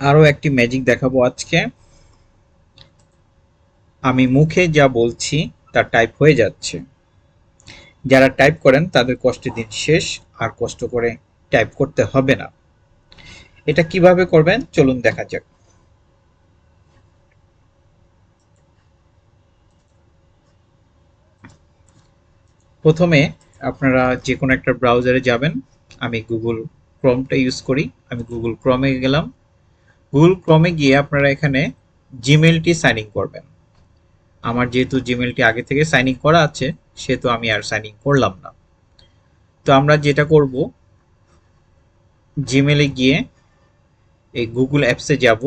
আরও একটি ম্যাজিক দেখাবো আজকে। আমি মুখে যা বলছি তা টাইপ হয়ে যাচ্ছে। যারা টাইপ করেন তাদের কষ্টের দিন শেষ, আর কষ্ট করে টাইপ করতে হবে না। এটা কিভাবে করবেন চলুন দেখা যাক। প্রথমে আপনারা যে কোনো একটা ব্রাউজারে যাবেন। আমি গুগল ক্রোমটা ইউজ করি, আমি গুগল ক্রোমে গেলাম। গুগল ক্রোমে গিয়ে আপনারা এখানে জিমেলটি সাইন ইন করবেন। আমার যেহেতু জিমেলটি আগে থেকে সাইন ইন করা আছে, সেহেতু আমি আর সাইন ইন করলাম না। তো আমরা যেটা করব, জিমেলে গিয়ে এই গুগল অ্যাপসে যাব।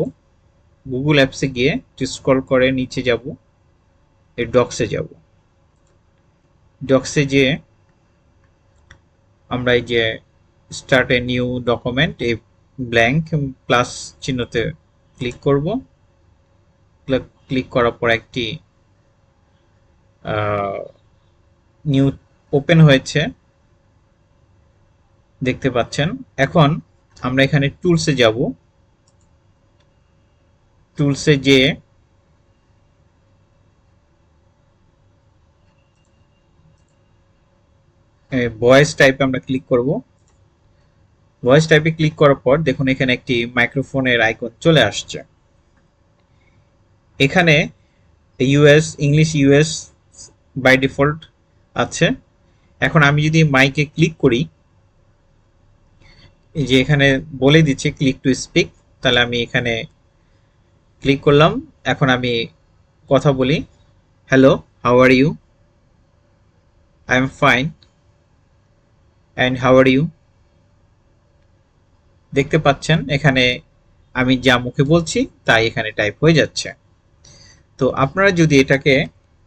গুগল অ্যাপসে গিয়ে স্ক্রল করে নিচে যাব, এই ডক্সে যাব। ডক্সে যেয়ে আমরা এই যে স্টার্ট এ নিউ ডকুমেন্ট, এই ব্ল্যাঙ্ক প্লাস চিহ্নতে ক্লিক করব। ক্লিক করার পর একটি নিউ ওপেন হয়েছে, দেখতে পাচ্ছেন। এখন আমরা এখানে টুলসে যাব। টুলসে যেয়ে ভয়েস টাইপে আমরা ক্লিক করব। ভয়েস টাইপে ক্লিক করার পর দেখুন এখানে একটি মাইক্রোফোনের আইকন চলে আসছে। এখানে US, English US by default আছে। এখন আমি যদি মাইকে ক্লিক করি, এই যে এখানে বলে দিচ্ছে ক্লিক টু স্পিক, তাহলে আমি এখানে ক্লিক করলাম। এখন আমি কথা বলি, hello, how are you, I am fine, and how are you. দেখতে পাচ্ছেন এখানে আমি যা মুখে বলছি তাই এখানে টাইপ হয়ে যাচ্ছে। তো আপনারা যদি এটাকে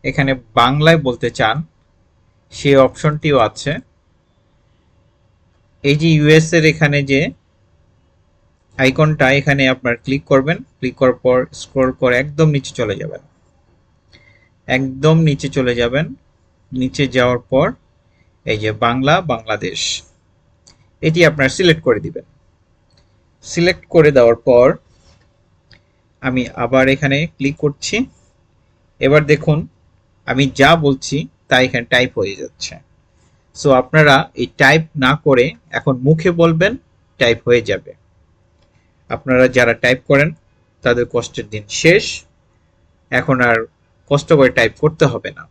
এখানে বাংলায় বলতে চান, সেই অপশনটিও আছে। এই যে ইউএস এর এখানে যে আইকনটা, এখানে আপনার ক্লিক করবেন। ক্লিক করার পর স্ক্রল করে একদম নিচে চলে যাবেন। একদম নিচে চলে যাবেন। নিচে যাওয়ার পর এই যে বাংলা, বাংলাদেশ, এটি আপনার সিলেক্ট করে দিবেন। সিলেক্ট করে দেওয়ার পর আমি আবার এখানে ক্লিক করছি। এবার দেখুন আমি যা বলছি তা এখানে টাইপ হয়ে যাচ্ছে। সো আপনারা এই টাইপ না করে এখন মুখে বলবেন, টাইপ হয়ে যাবে। আপনারা যারা টাইপ করেন তাদের কষ্টের দিন শেষ। এখন আর কষ্ট করে টাইপ করতে হবে না,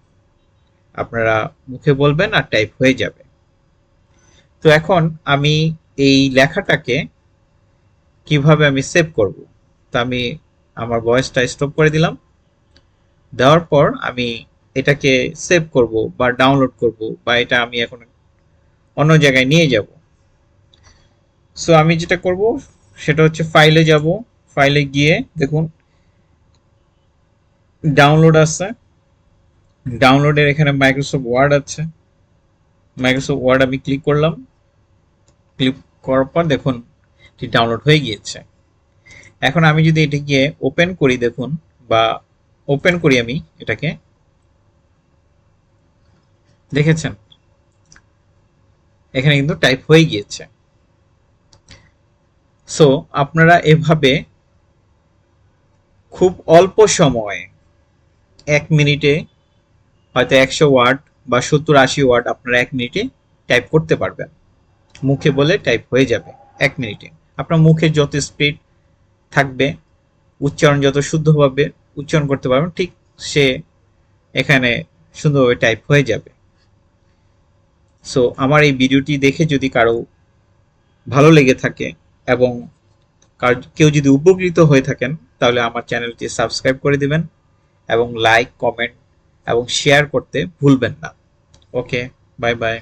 আপনারা মুখে বলবেন আর টাইপ হয়ে যাবে। তো এখন আমি এই লেখাটাকে কিভাবে আমি সেভ করব, তা আমি আমার ভয়েসটা স্টপ করে দিলাম। দেওয়ার পর আমি এটাকে সেভ করব বা ডাউনলোড করব, বা এটা আমি এখন অন্য জায়গায় নিয়ে যাব। সো আমি যেটা করব সেটা হচ্ছে ফাইলে যাব। ফাইলে গিয়ে দেখুন ডাউনলোড আছে। ডাউনলোডের এখানে মাইক্রোসফট ওয়ার্ড আছে। মাইক্রোসফট ওয়ার্ড আমি ক্লিক করলাম। ক্লিক করার পর দেখুন এটি ডাউনলোড হয়ে গিয়েছে। এখন আমি যদি এটি গিয়ে ওপেন করি, দেখুন, বা ওপেন করি আমি এটাকে, দেখেছেন এখানে কিন্তু টাইপ হয়ে গিয়েছে। সো আপনারা এভাবে খুব অল্প সময়ে 1 মিনিটে হয়তো 100 ওয়ার্ড বা 70-80 ওয়ার্ড আপনারা 1 মিনিটে টাইপ করতে পারবেন। মুখে বলে টাইপ হয়ে যাবে 1 মিনিটে। আপনার মুখে যত স্পিড থাকবে, উচ্চারণ যত শুদ্ধভাবে উচ্চারণ করতে পারবেন, ঠিক সে এখানে সুন্দরভাবে টাইপ হয়ে যাবে। সো আমার এই ভিডিওটি দেখে যদি কারো ভালো লেগে থাকে এবং কেউ যদি উপকৃত হয়ে থাকেন, তাহলে আমার চ্যানেলটি সাবস্ক্রাইব করে দিবেন এবং লাইক, কমেন্ট এবং শেয়ার করতে ভুলবেন না। ওকে, বাই বাই।